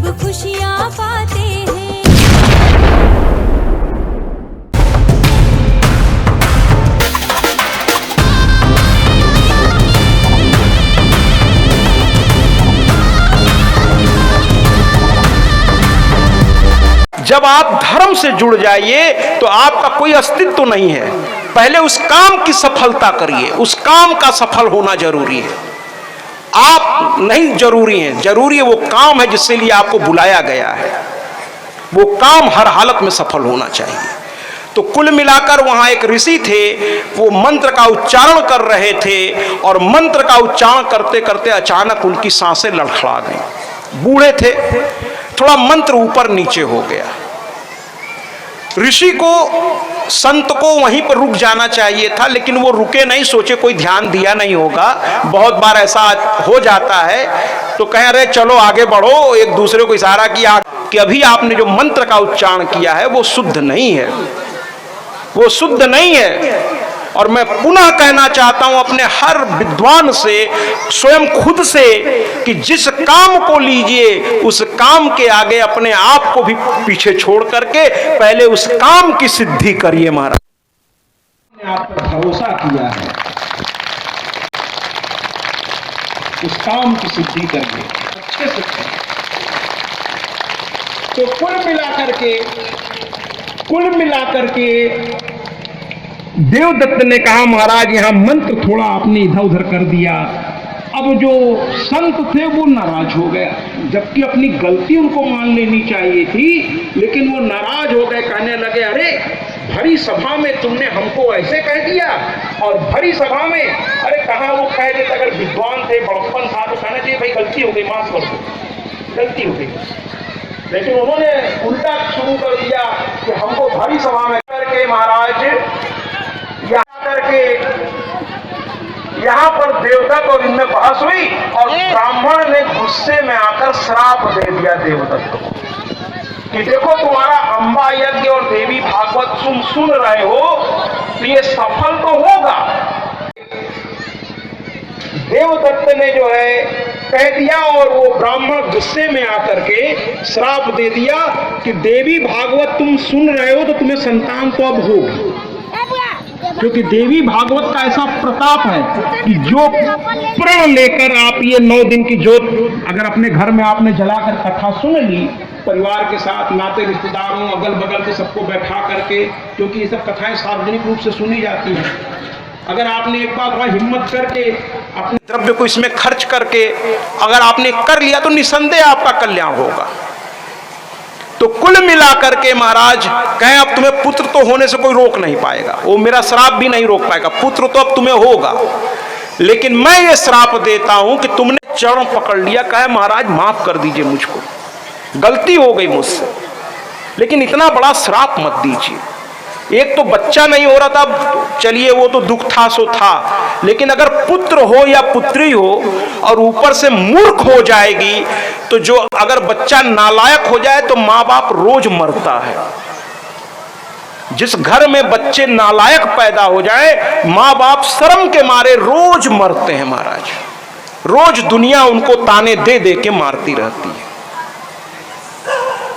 सब खुशियाँ पाते हैं। जब आप धर्म से जुड़ जाइए तो आपका कोई अस्तित्व नहीं है। पहले उस काम की सफलता करिए, उस काम का सफल होना जरूरी है। आप नहीं जरूरी हैं, जरूरी है वो काम है जिसके लिए आपको बुलाया गया है। वो काम हर हालत में सफल होना चाहिए। तो कुल मिलाकर वहां एक ऋषि थे, वो मंत्र का उच्चारण कर रहे थे और मंत्र का उच्चारण करते करते अचानक उनकी सांसें लड़खड़ा गई। बूढ़े थे, थोड़ा मंत्र ऊपर नीचे हो गया। ऋषि को, संत को वहीं पर रुक जाना चाहिए था, लेकिन वो रुके नहीं, सोचे कोई ध्यान दिया नहीं होगा। बहुत बार ऐसा हो जाता है, तो कह रहे चलो आगे बढ़ो। एक दूसरे को इशारा किया कि अभी आपने जो मंत्र का उच्चारण किया है वो शुद्ध नहीं है, वो शुद्ध नहीं है। और मैं पुनः कहना चाहता हूं अपने हर विद्वान से, स्वयं खुद से, कि जिस काम को लीजिए उस काम के आगे अपने आप को भी पीछे छोड़ करके पहले उस काम की सिद्धि करिए। महाराज ने आप पर भरोसा किया है, उस काम की सिद्धि करिए, अच्छे से करिए। तो कुल मिलाकर के देवदत्त ने कहा महाराज यहां मंत्र थोड़ा आपने इधर उधर कर दिया। अब जो संत थे वो नाराज हो गया, जबकि अपनी गलती उनको मान लेनी चाहिए थी, लेकिन वो नाराज हो गए। कहने लगे अरे भरी सभा में तुमने हमको ऐसे कह दिया, और भरी सभा में, अरे कहाँ वो कह देते, अगर विद्वान थे, बड़प्पन था तो कहना चाहिए भाई गलती हो गई, माफ कर दो, गलती हो गई। लेकिन उन्होंने उल्टा शुरू कर दिया कि हमको भरी सभा में करके महाराज यहाँ पर देवदत्त और इनमें बहस हुई, और ब्राह्मण ने गुस्से में आकर श्राप दे दिया देवदत्त को कि देखो तुम्हारा अंबा यज्ञ और देवी भागवत तुम सुन रहे हो तो ये सफल तो होगा। देवदत्त ने जो है कह दिया, और वो ब्राह्मण गुस्से में आकर के श्राप दे दिया कि देवी भागवत तुम सुन रहे हो तो तुम्हें संतान तो अब होगी, क्योंकि देवी भागवत का ऐसा प्रताप है कि जो प्रण लेकर आप ये 9 दिन की जोत अगर अपने घर में आपने जलाकर कथा सुन ली, परिवार के साथ, नाते रिश्तेदारों, अगल बगल के सबको बैठा करके, क्योंकि ये सब कथाएं सार्वजनिक रूप से सुनी जाती हैं। अगर आपने एक बार थोड़ा हिम्मत करके अपने द्रव्य को इसमें खर्च करके अगर आपने कर लिया तो निसंदेह आपका कल्याण होगा। तो कुल मिलाकर के महाराज कहें अब तुम्हें पुत्र तो होने से कोई रोक नहीं पाएगा, वो मेरा श्राप भी नहीं रोक पाएगा, पुत्र तो अब तुम्हें होगा, लेकिन मैं ये श्राप देता हूं कि तुमने चरण पकड़ लिया। कहे महाराज माफ कर दीजिए, मुझको गलती हो गई मुझसे, लेकिन इतना बड़ा श्राप मत दीजिए। एक तो बच्चा नहीं हो रहा था, चलिए वो तो दुख था सो था, लेकिन अगर पुत्र हो या पुत्री हो और ऊपर से मूर्ख हो जाएगी, तो जो अगर बच्चा नालायक हो जाए तो माँ बाप रोज मरता है। जिस घर में बच्चे नालायक पैदा हो जाए, माँ बाप शर्म के मारे रोज मरते हैं महाराज। रोज दुनिया उनको ताने दे दे के मारती रहती है।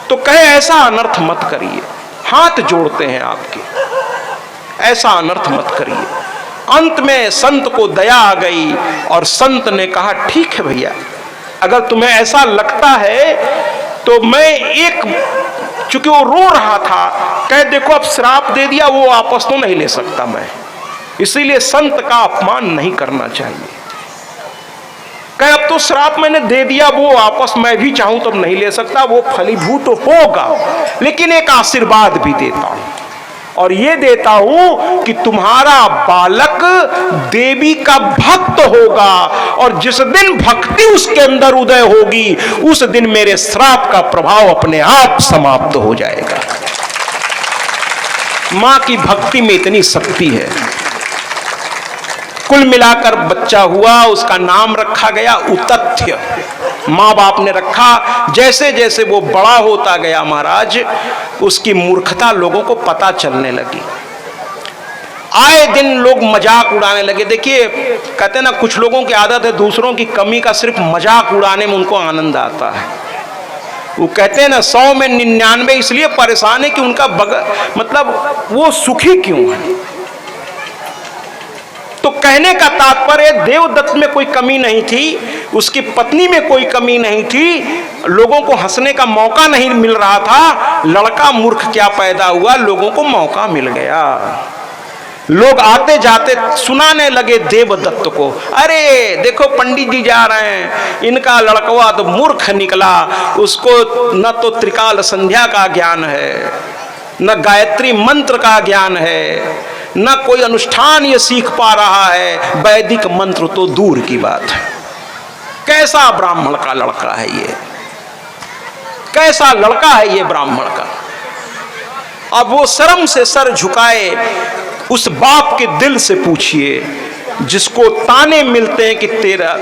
तो कहे ऐसा अनर्थ मत करिए, हाथ जोड़ते हैं आपके, ऐसा अनर्थ मत करिए। अंत में संत को दया आ गई और संत ने कहा ठीक है भैया, अगर तुम्हें ऐसा लगता है तो मैं एक, चूंकि वो रो रहा था, कह देखो अब श्राप दे दिया, वो वापस तो नहीं ले सकता मैं, इसीलिए संत का अपमान नहीं करना चाहिए। कहे अब तो श्राप मैंने दे दिया, वो वापस मैं भी चाहूं तब नहीं ले सकता, वो फलीभूत तो होगा, लेकिन एक आशीर्वाद भी देता हूं, और ये देता हूं कि तुम्हारा बालक देवी का भक्त होगा, और जिस दिन भक्ति उसके अंदर उदय होगी उस दिन मेरे श्राप का प्रभाव अपने आप समाप्त हो जाएगा। मां की भक्ति में इतनी शक्ति है। कुल मिलाकर बच्चा हुआ, उसका नाम रखा गया उतथ्य, माँ बाप ने रखा। जैसे जैसे वो बड़ा होता गया महाराज, उसकी मूर्खता लोगों को पता चलने लगी। आए दिन लोग मजाक उड़ाने लगे। देखिए कहते ना, कुछ लोगों की आदत है दूसरों की कमी का सिर्फ मजाक उड़ाने में उनको आनंद आता है। वो कहते हैं ना 100 में 99 इसलिए परेशान है कि उनका मतलब वो सुखी क्यों है। तो कहने का तात्पर्य देवदत्त में कोई कमी नहीं थी, उसकी पत्नी में कोई कमी नहीं थी, लोगों को हंसने का मौका नहीं मिल रहा था। लड़का मूर्ख क्या पैदा हुआ, लोगों को मौका मिल गया। लोग आते जाते सुनाने लगे देवदत्त को, अरे देखो पंडित जी जा रहे हैं, इनका लड़कवा तो मूर्ख निकला, उसको न तो त्रिकाल संध्या का ज्ञान है, न गायत्री मंत्र का ज्ञान है, न कोई अनुष्ठान ये सीख पा रहा है, वैदिक मंत्र तो दूर की बात है। कैसा ब्राह्मण का लड़का है ये, कैसा लड़का है ये ब्राह्मण का। अब वो शर्म से सर झुकाए, उस बाप के दिल से पूछिए जिसको ताने मिलते हैं कि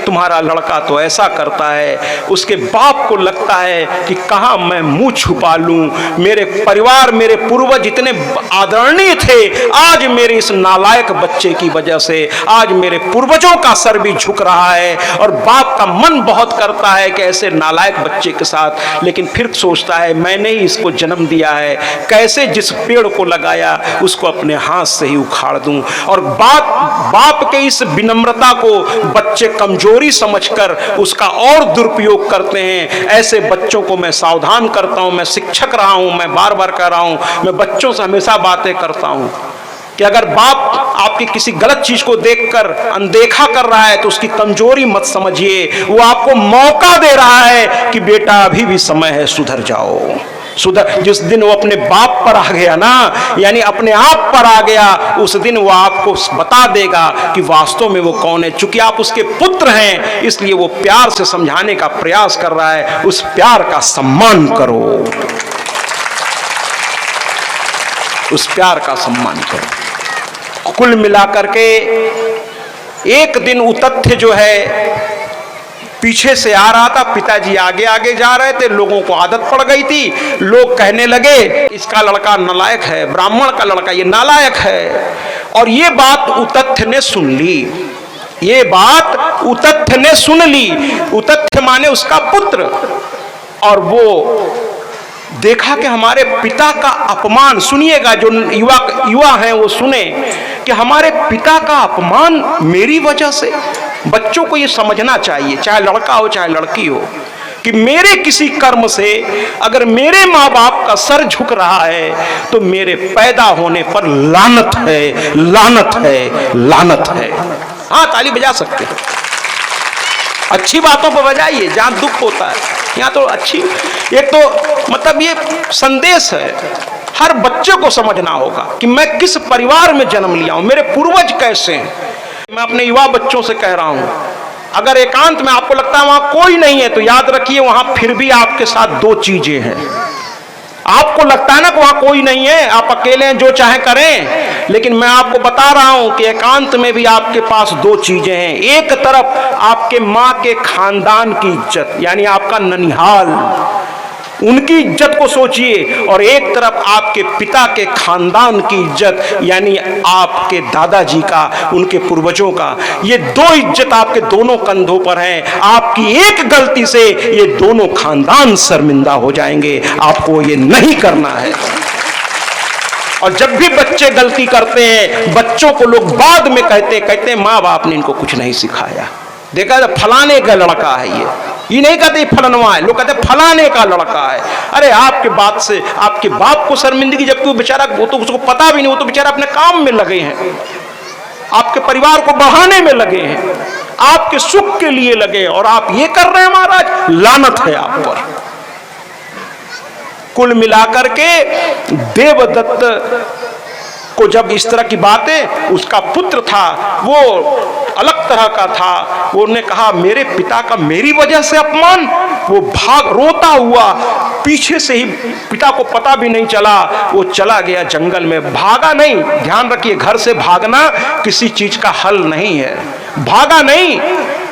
तुम्हारा लड़का तो ऐसा करता है, उसके बाप को लगता है कि कहाँ मैं मुंह छुपा लूं, मेरे परिवार मेरे पूर्वज इतने आदरणीय थे, आज मेरे इस नालायक बच्चे की वजह से आज मेरे पूर्वजों का सर भी झुक रहा है। और बाप का मन बहुत करता है कि ऐसे नालायक बच्चे के साथ, लेकिन फिर सोचता है मैंने ही इसको जन्म दिया है, कैसे जिस पेड़ को लगाया उसको अपने हाथ से ही उखाड़ दूं। और बाप के इस विनम्रता को बच्चे कमजोरी समझकर उसका और दुरुपयोग करते हैं। ऐसे बच्चों को मैं सावधान करता हूं, मैं शिक्षक रहा हूं, मैं बार बार कह रहा हूं, मैं बच्चों से हमेशा बातें करता हूं कि अगर बाप आपकी किसी गलत चीज को देखकर अनदेखा कर रहा है तो उसकी कमजोरी मत समझिए, वो आपको मौका दे रहा है कि बेटा अभी भी समय है, सुधर जाओ, सुधर। जिस दिन वो अपने बाप पर आ गया ना, यानी अपने आप पर आ गया, उस दिन वो आपको बता देगा कि वास्तव में वो कौन है। चूंकि आप उसके पुत्र हैं इसलिए वो प्यार से समझाने का प्रयास कर रहा है, उस प्यार का सम्मान करो, उस प्यार का सम्मान करो। कुल मिलाकर के एक दिन वो तथ्य जो है पीछे से आ रहा था, पिताजी आगे आगे जा रहे थे, लोगों को आदत पड़ गई थी, लोग कहने लगे इसका लड़का नालायक है, ब्राह्मण का लड़का ये नालायक है। और ये बात उतथ्य ने सुन ली, ये बात उतथ्य ने सुन ली, उतथ्य माने उसका पुत्र। और वो देखा कि हमारे पिता का अपमान, सुनिएगा जो युवा हैं वो सुने कि हमारे पिता का अपमान मेरी वजह से। बच्चों को ये समझना चाहिए, चाहे लड़का हो चाहे लड़की हो, कि मेरे किसी कर्म से अगर मेरे माँ बाप का सर झुक रहा है तो मेरे पैदा होने पर लानत है, लानत है, लानत है। हाँ, ताली बजा सकते हैं, अच्छी बातों पर बजाइए, जहां दुख होता है यहाँ तो अच्छी। एक तो मतलब ये संदेश है, हर बच्चे को समझना होगा कि मैं किस परिवार में जन्म लिया हूं, मेरे पूर्वज कैसे हैं। मैं अपने युवा बच्चों से कह रहा हूं, अगर एकांत में आपको लगता है वहां कोई नहीं है तो याद रखिए वहां फिर भी आपके साथ दो चीजें हैं। आपको लगता है ना कि वहां कोई नहीं है, आप अकेले हैं, जो चाहे करें, लेकिन मैं आपको बता रहा हूं कि एकांत में भी आपके पास दो चीजें हैं। एक तरफ आपके मां के खानदान की इज्जत, यानी आपका ननिहाल, उनकी इज्जत को सोचिए, और एक तरफ आपके पिता के खानदान की इज्जत, यानी आपके दादाजी का, उनके पूर्वजों का। ये दो इज्जत आपके दोनों कंधों पर हैं। आपकी एक गलती से ये दोनों खानदान शर्मिंदा हो जाएंगे, आपको ये नहीं करना है। और जब भी बच्चे गलती करते हैं, बच्चों को लोग बाद में कहते हैं माँ बाप ने इनको कुछ नहीं सिखाया, देखा फलाने का लड़का है ये नहीं कहते फलनवा है, लोग कहते फलाने का लड़का है। अरे आपके बात से आपके बाप को शर्मिंदगी, जबकि वो बेचारा, वो तो उसको पता भी नहीं, वो तो बेचारा अपने काम में लगे हैं, आपके परिवार को बढ़ाने में लगे हैं, आपके सुख के लिए लगे, और आप ये कर रहे हैं महाराज, लानत है आप पर। कुल मिलाकर के देवदत्त को जब इस तरह की बातें, उसका पुत्र था वो अलग तरह का था, वो ने कहा मेरे पिता का मेरी वजह से अपमान, वो भाग रोता हुआ पीछे से ही, पिता को पता भी नहीं चला, वो चला गया जंगल में। भागा नहीं, ध्यान रखिए, घर से भागना किसी चीज का हल नहीं है, भागा नहीं,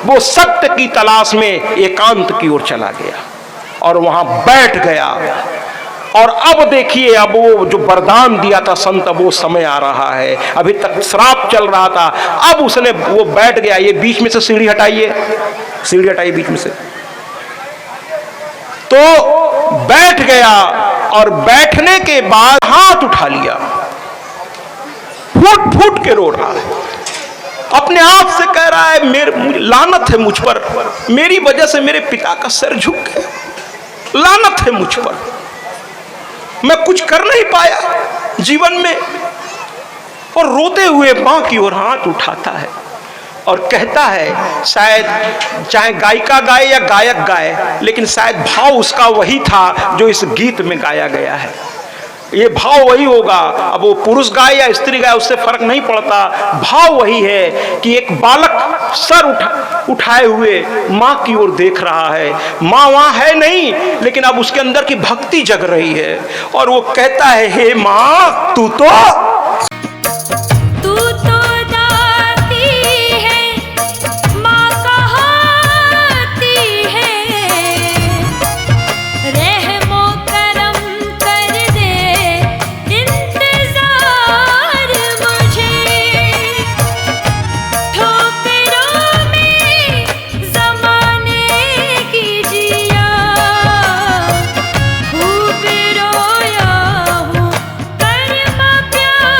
वो सत्य की तलाश में एकांत की ओर चला गया और वहां बैठ गया। और अब देखिए, अब वो जो वरदान दिया था संत, अब वो समय आ रहा है, अभी तक श्राप चल रहा था, अब उसने वो बैठ गया। ये बीच में से सीढ़ी हटाइए, सीढ़ी हटाइए बीच में से, तो बैठ गया और बैठने के बाद हाथ उठा लिया, फूट फूट के रो रहा है, अपने आप से कह रहा है मेरे लानत है मुझ पर, मेरी वजह से मेरे पिता का सर झुक गया, लानत है मुझ पर, मैं कुछ कर नहीं पाया जीवन में। और रोते हुए मां की ओर हाथ उठाता है और कहता है, शायद चाहे गायिका गाए या गायक गाए, लेकिन शायद भाव उसका वही था जो इस गीत में गाया गया है। ये भाव वही होगा, अब वो पुरुष गाए या स्त्री गाए उससे फर्क नहीं पड़ता, भाव वही है कि एक बालक सर उठाए हुए माँ की ओर देख रहा है, माँ वहाँ है नहीं, लेकिन अब उसके अंदर की भक्ति जग रही है और वो कहता है, हे माँ तू तो दाती है, माँ कहाती है, रहमो करम कर दे इंतजार मुझे, ठोकरों में ज़माने की जिया, खूब रोया हूँ कर्म प्यार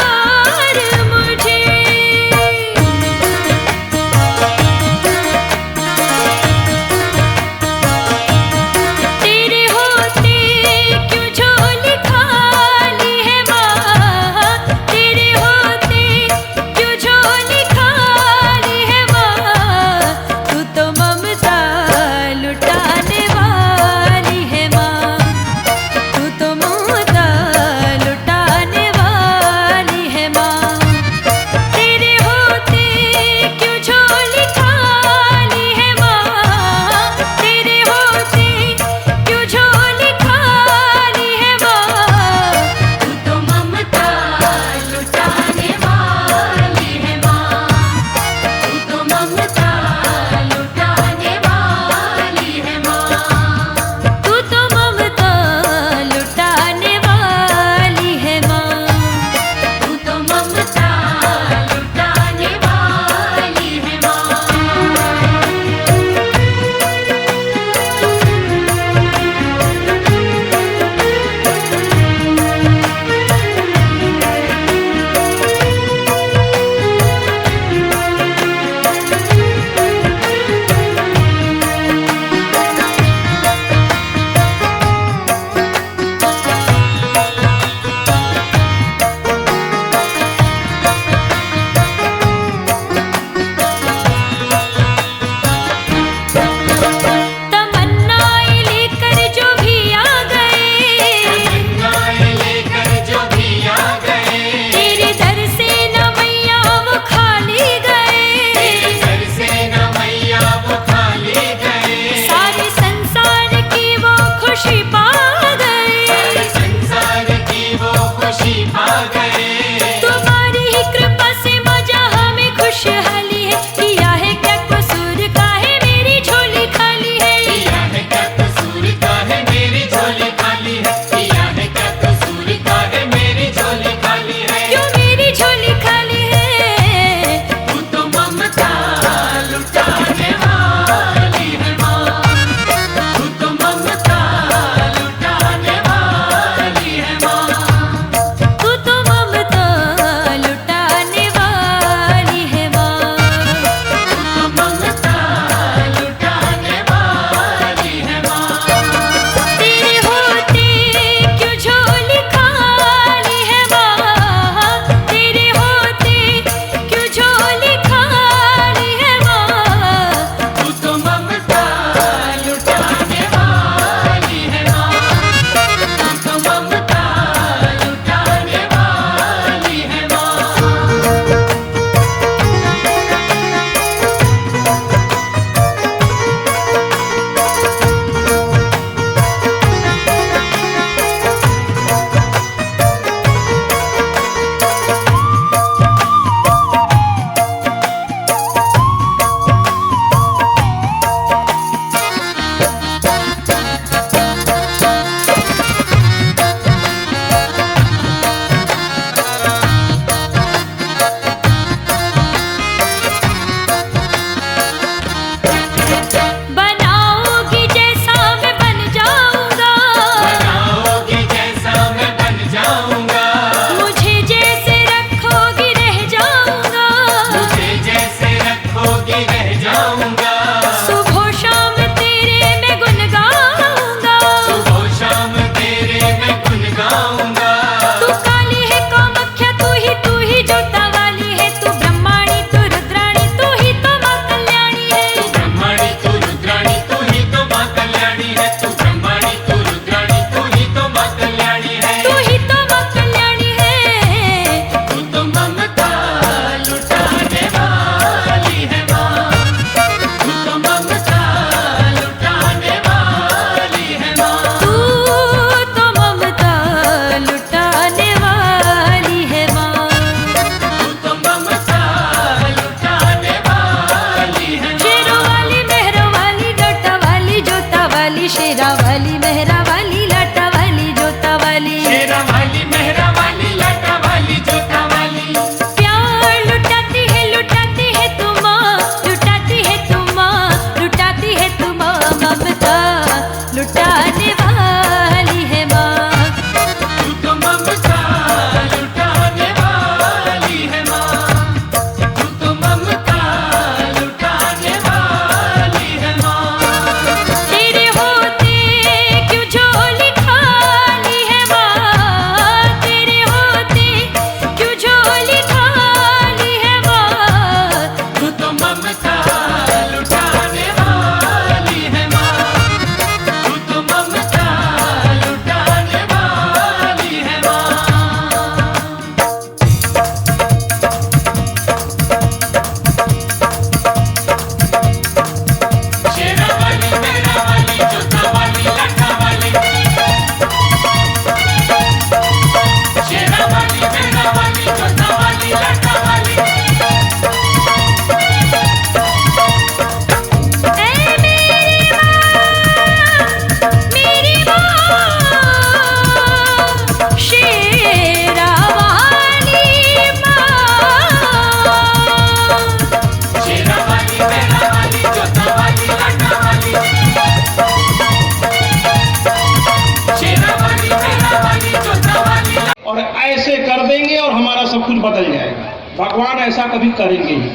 तुरंत बदल जाएगा। भगवान ऐसा कभी करेंगे ही।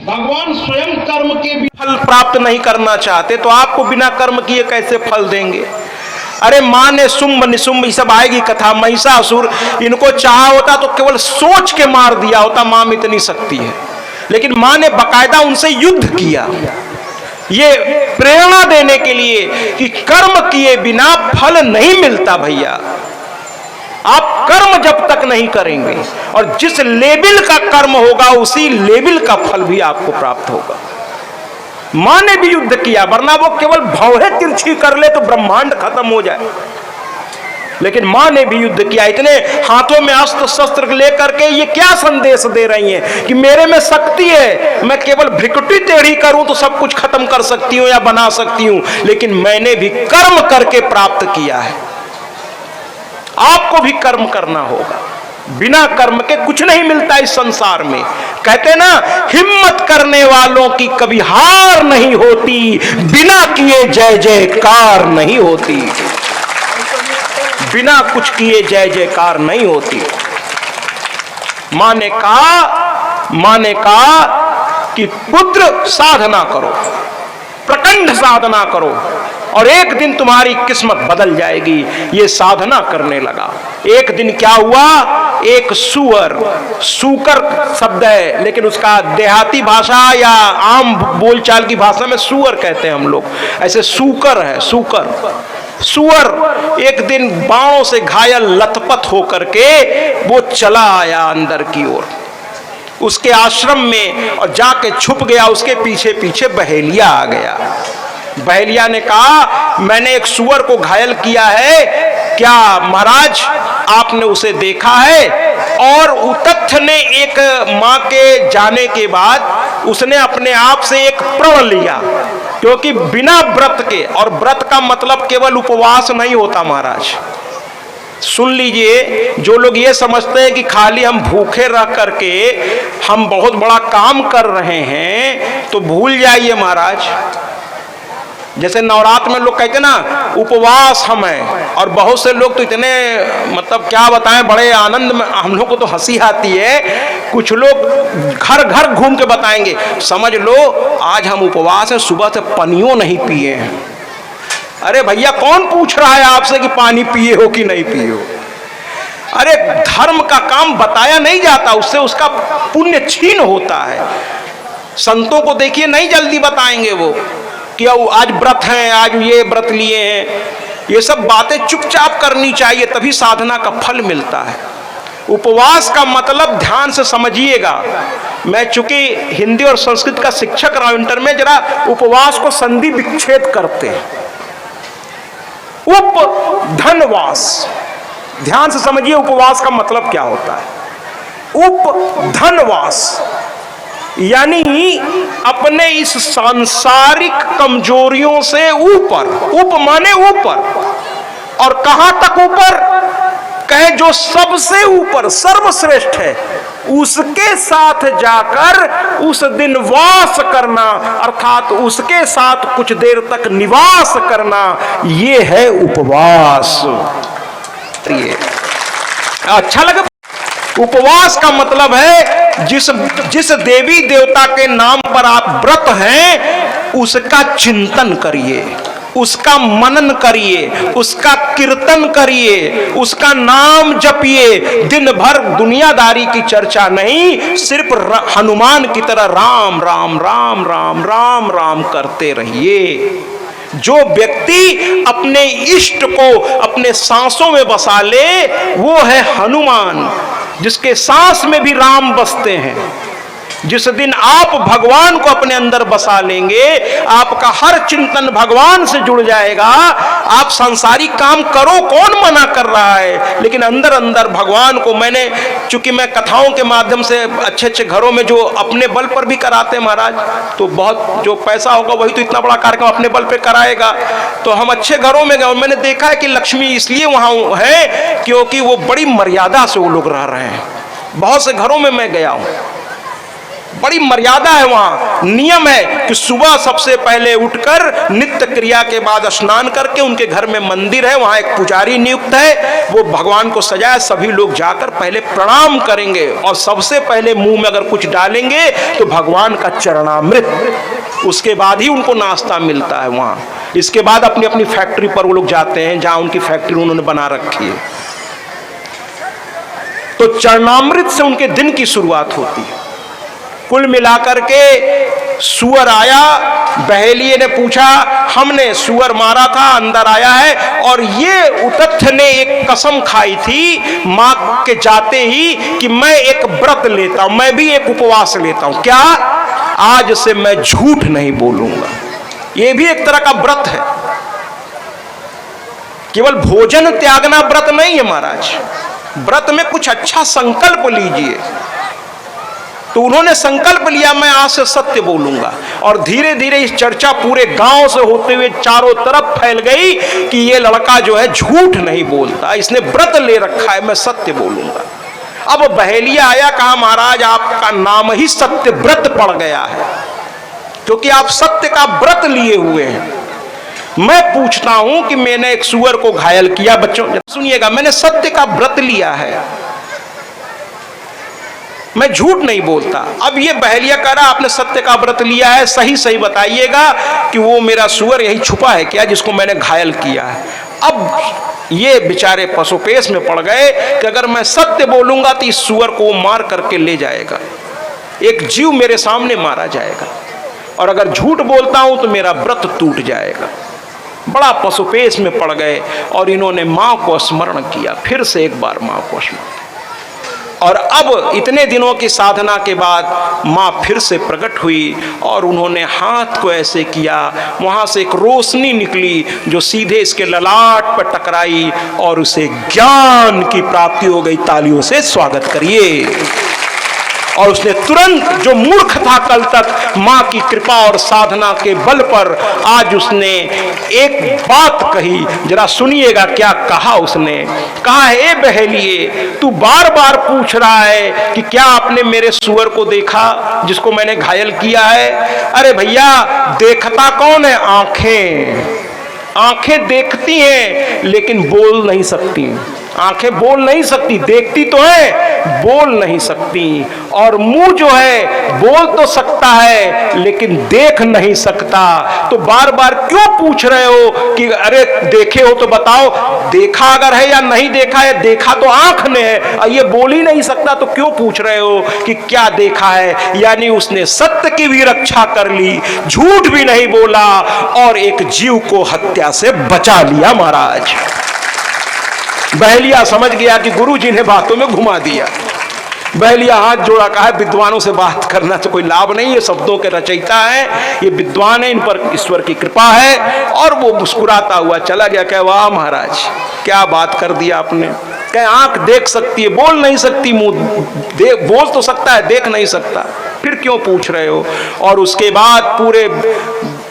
भगवान स्वयं कर्म के भी फल प्राप्त नहीं करना चाहते तो आपको बिना कर्म किए कैसे फल देंगे? अरे माँ ने शुंभ निशुंभ ये सब आएगी कथा, महिषासुर, इनको चाहा होता तो केवल सोच के मार दिया होता, माँ में इतनी शक्ति है। लेकिन माँ ने बकायदा उनसे युद्ध किया, ये प्रेरणा देने के लिए कि कर्म किए बिना फल नहीं मिलता भैया। आप कर्म जब तक नहीं करेंगे और जिस लेवल का कर्म होगा उसी लेवल का फल भी आपको प्राप्त होगा। मां ने भी युद्ध किया, वरना वो केवल भौहे तिरछी कर ले तो ब्रह्मांड खत्म हो जाए। लेकिन मां ने भी युद्ध किया, इतने हाथों में अस्त्र शस्त्र लेकर के ये क्या संदेश दे रही हैं कि मेरे में शक्ति है, मैं केवल भ्रिकुटी टेढ़ी करूं तो सब कुछ खत्म कर सकती हूं या बना सकती हूं, लेकिन मैंने भी कर्म करके प्राप्त किया है। आपको भी कर्म करना होगा, बिना कर्म के कुछ नहीं मिलता इस संसार में। कहते ना, हिम्मत करने वालों की कभी हार नहीं होती, बिना किए जय जयकार नहीं होती। बिना कुछ किए जय जयकार नहीं होती। मां ने कहा कि पुत्र साधना करो, प्रखंड साधना करो और एक दिन तुम्हारी किस्मत बदल जाएगी। ये साधना करने लगा। एक दिन क्या हुआ, एक सूकर शब्द है, लेकिन उसका देहाती भाषा या आम बोलचाल की भाषा में सूअर कहते हैं हम लोग, ऐसे सूकर है। सूअर एक दिन बाणों से घायल लथपथ होकर के वो चला आया अंदर की ओर, उसके आश्रम में, और जाके छुप गया। उसके पीछे पीछे बहेलिया आ गया। बहेलिया ने कहा, मैंने एक सूअर को घायल किया है, क्या महाराज आपने उसे देखा है? और उतत्थ ने एक मां के जाने के बाद उसने अपने आप से एक प्रण लिया, क्योंकि बिना व्रत के, और व्रत का मतलब केवल उपवास नहीं होता महाराज, सुन लीजिए। जो लोग ये समझते हैं कि खाली हम भूखे रह करके हम बहुत बड़ा काम कर रहे हैं, तो भूल जाइए महाराज। जैसे नवरात्र में लोग कहते ना उपवास हम हैं, और बहुत से लोग तो इतने मतलब क्या बताएं, बड़े आनंद में, हम लोग को तो हंसी आती है। कुछ लोग घर घर घूम के बताएंगे, समझ लो आज हम उपवास हैं, सुबह से पानियों नहीं पिए हैं। अरे भैया कौन पूछ रहा है आपसे कि पानी पिए हो कि नहीं पिए हो? अरे धर्म का काम बताया नहीं जाता, उससे उसका पुण्य छीन होता है। संतों को देखिए नहीं जल्दी बताएंगे वो कि आज व्रत हैं, आज ये व्रत लिए हैं। ये सब बातें चुपचाप करनी चाहिए, तभी साधना का फल मिलता है। उपवास का मतलब ध्यान से समझिएगा। मैं चूंकि हिंदी और संस्कृत का शिक्षक रहा इंटर में, जरा उपवास को संधि विच्छेद करते हैं। उपधनवास, ध्यान से समझिए उपवास का मतलब क्या होता है। उपधनवास यानी अपने इस सांसारिक कमजोरियों से ऊपर, उप माने ऊपर, और कहां तक ऊपर? कहे जो सबसे ऊपर सर्वश्रेष्ठ है, उसके साथ जाकर उस दिन वास करना, अर्थात उसके साथ कुछ देर तक निवास करना, ये है उपवास। ये अच्छा लगे? उपवास का मतलब है जिस देवी देवता के नाम पर आप व्रत हैं उसका चिंतन करिए, उसका मनन करिए, उसका कीर्तन करिए, उसका नाम जपिए। दिन भर दुनियादारी की चर्चा नहीं, सिर्फ हनुमान की तरह राम राम राम राम राम राम करते रहिए। जो व्यक्ति अपने इष्ट को अपने सांसों में बसा ले वो है हनुमान, जिसके सांस में भी राम बसते हैं। जिस दिन आप भगवान को अपने अंदर बसा लेंगे, आपका हर चिंतन भगवान से जुड़ जाएगा। आप सांसारिक काम करो, कौन मना कर रहा है, लेकिन अंदर अंदर भगवान को, मैंने चूंकि मैं कथाओं के माध्यम से अच्छे अच्छे घरों में जो अपने बल पर भी कराते हैं महाराज, तो बहुत जो पैसा होगा वही तो इतना बड़ा कार्यक्रम अपने बल पे कराएगा। तो हम अच्छे घरों में गए और मैंने देखा है कि लक्ष्मी इसलिए वहां है क्योंकि वो बड़ी मर्यादा से वो लोग रह रहे हैं। बहुत से घरों में मैं गया हूं, बड़ी मर्यादा है, वहां नियम है कि सुबह सबसे पहले उठकर नित्य क्रिया के बाद स्नान करके, उनके घर में मंदिर है, वहां एक पुजारी नियुक्त है, वो भगवान को सजाए, सभी लोग जाकर पहले प्रणाम करेंगे और सबसे पहले मुंह में अगर कुछ डालेंगे तो भगवान का चरणामृत, उसके बाद ही उनको नाश्ता मिलता है वहां। इसके बाद अपनी अपनी फैक्ट्री पर वो लोग जाते हैं, जहां उनकी फैक्ट्री उन्होंने बना रखी है। तो चरणामृत से उनके दिन की शुरुआत होती है। कुल मिलाकर के सुअर आया, बहेलिए ने पूछा, हमने सुअर मारा था, अंदर आया है, और ये उतथ्य ने एक कसम खाई थी मां के जाते ही कि मैं एक व्रत लेता हूं, मैं भी एक उपवास लेता हूं। क्या? आज से मैं झूठ नहीं बोलूंगा। ये भी एक तरह का व्रत है। केवल भोजन त्यागना व्रत नहीं है महाराज, व्रत में कुछ अच्छा संकल्प लीजिए। तो उन्होंने संकल्प लिया, मैं आज से सत्य बोलूंगा, और धीरे धीरे इस चर्चा पूरे गांव से होते हुए चारों तरफ फैल गई कि ये लड़का जो है झूठ नहीं बोलता, इसने व्रत ले रखा है, मैं सत्य बोलूंगा। अब बहेलिया आया, कहा महाराज आपका नाम ही सत्य व्रत पड़ गया है, क्योंकि आप सत्य का व्रत लिए हुए हैं। मैं पूछता हूं कि मैंने एक सुअर को घायल किया, बच्चों सुनिएगा, मैंने सत्य का व्रत लिया है, मैं झूठ नहीं बोलता। अब ये बहेलिया कह रहा आपने सत्य का व्रत लिया है, सही सही बताइएगा कि वो मेरा सुअर यही छुपा है क्या जिसको मैंने घायल किया है। अब ये बेचारे पशुपेश में पड़ गए कि अगर मैं सत्य बोलूंगा तो इस सुअर को वो मार करके ले जाएगा, एक जीव मेरे सामने मारा जाएगा, और अगर झूठ बोलता हूं तो मेरा व्रत टूट जाएगा। बड़ा पशुपेश में पड़ गए और इन्होंने मां को स्मरण किया, फिर से एक बार मां को स्मरण। और अब इतने दिनों की साधना के बाद मां फिर से प्रकट हुई और उन्होंने हाथ को ऐसे किया, वहां से एक रोशनी निकली जो सीधे इसके ललाट पर टकराई और उसे ज्ञान की प्राप्ति हो गई। तालियों से स्वागत करिए। और उसने तुरंत, जो मूर्ख था कल तक, मां की कृपा और साधना के बल पर आज उसने एक बात कही, जरा सुनिएगा क्या कहा उसने। कहा, हे बहेलिए, तू बार बार पूछ रहा है कि क्या आपने मेरे सुअर को देखा जिसको मैंने घायल किया है। अरे भैया, देखता कौन है? आंखें। आंखें देखती हैं लेकिन बोल नहीं सकती। आंखें बोल नहीं सकती, देखती तो है, बोल नहीं सकती। और मुंह जो है बोल तो सकता है लेकिन देख नहीं सकता। तो बार बार क्यों पूछ रहे हो कि अरे देखे हो तो बताओ, देखा अगर है या नहीं देखा है? देखा तो आंख ने है, और ये बोल ही नहीं सकता, तो क्यों पूछ रहे हो कि क्या देखा है? यानी उसने सत्य की भी रक्षा कर ली, झूठ भी नहीं बोला, और एक जीव को हत्या से बचा लिया। महाराज बहेलिया समझ गया कि गुरुजी ने बातों में घुमा दिया। बहेलिया हाथ जोड़ा, कहा विद्वानों से बात करना तो कोई लाभ नहीं, ये शब्दों के रचयिता है, ये विद्वान है, इन पर ईश्वर की कृपा है। और वो मुस्कुराता हुआ चला गया। कहे, वाह महाराज, क्या बात कर दिया आपने। कहे, आंख देख सकती है, बोल नहीं सकती, मुंह बोल तो सकता है, देख नहीं सकता, फिर क्यों पूछ रहे हो। और उसके बाद पूरे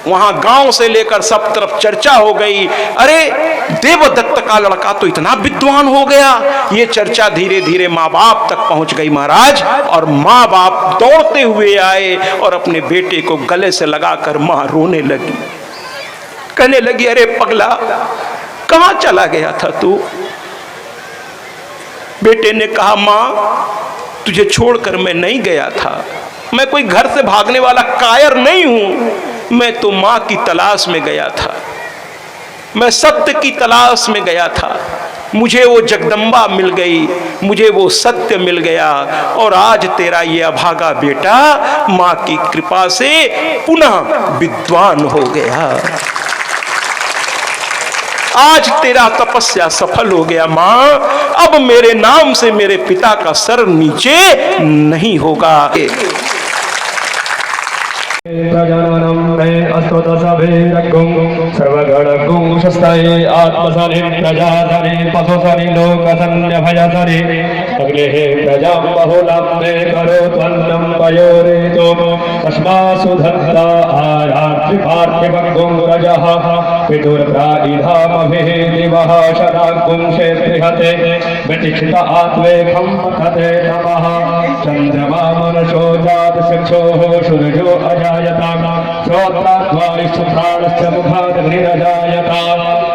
वहां गांव से लेकर सब तरफ चर्चा हो गई, अरे देवदत्त का लड़का तो इतना विद्वान हो गया। ये चर्चा धीरे धीरे माँ बाप तक पहुंच गई महाराज, और माँ बाप दौड़ते हुए आए और अपने बेटे को गले से लगाकर माँ रोने लगी, कहने लगी, अरे पगला, कहां चला गया था तू। बेटे ने कहा, माँ तुझे छोड़कर मैं नहीं गया था, मैं कोई घर से भागने वाला कायर नहीं हूं, मैं तो मां की तलाश में गया था, मैं सत्य की तलाश में गया था, मुझे वो जगदम्बा मिल गई, मुझे वो सत्य मिल गया, और आज तेरा ये अभागा बेटा मां की कृपा से पुनः विद्वान हो गया। आज तेरा तपस्या सफल हो गया मां, अब मेरे नाम से मेरे पिता का सर नीचे नहीं होगा। प्रजननं मे अस्तुतसभिरग्गुं सर्वगणगुं शस्त्रये आत्मसनि प्रजासनि पशुसनि लोकसन्न्यभयसनि अग्नेः प्रजां बहुलं मे करोत्वन्नं पयोरेतो तस्मासु धन्ता आरात्रिपार्थिवग्गुं रजः पितुर्प्रादिधामभिः दिवः शराग्गुं क्षेत्रिहते विचिक्षित आत्मेखं कथे नमः चन्द्रमा मनसो जातशिक्षोः सूर्यो अजायता श्रोत्राद्वायुश्च प्राणश्च मुखादग्निरजायता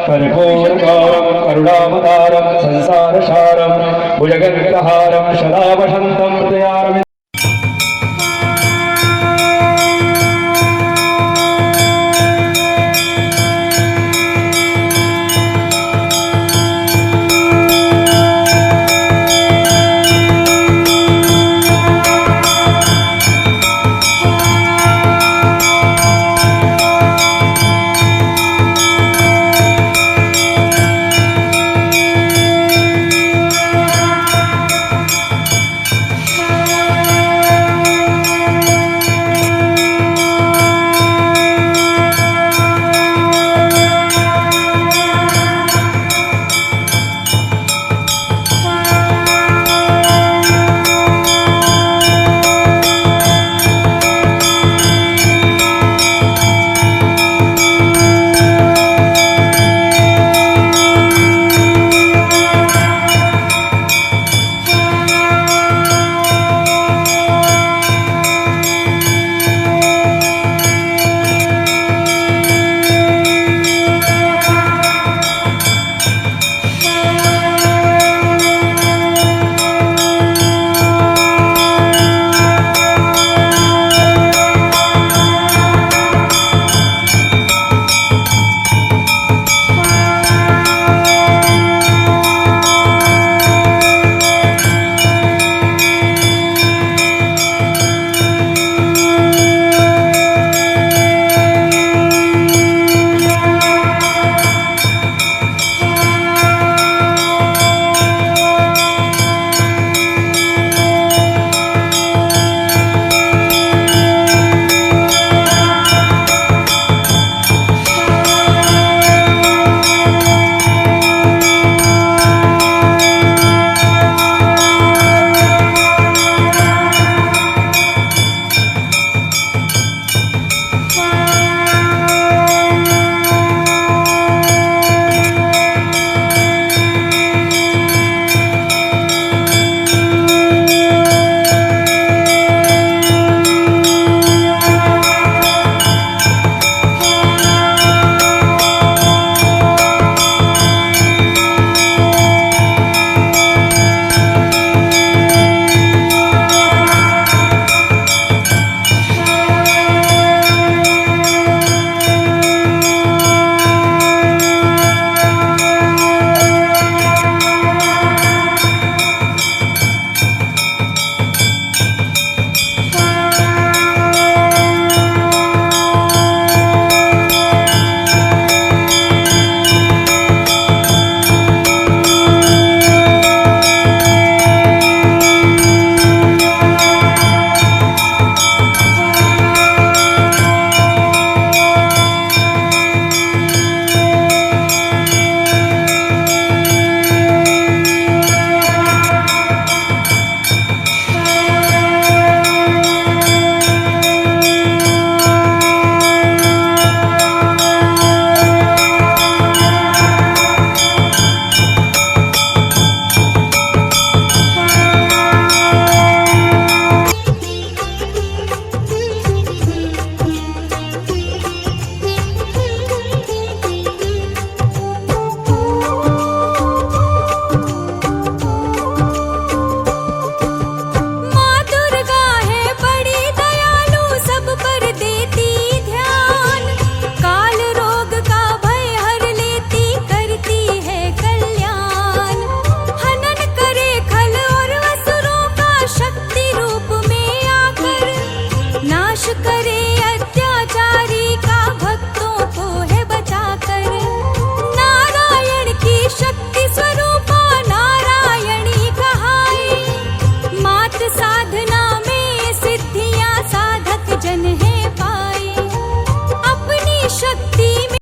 कर्पूरगौरं करुणावतारं संसारसारं भुजगन्धहारं सदा वसन्तं हृदयारविन्दे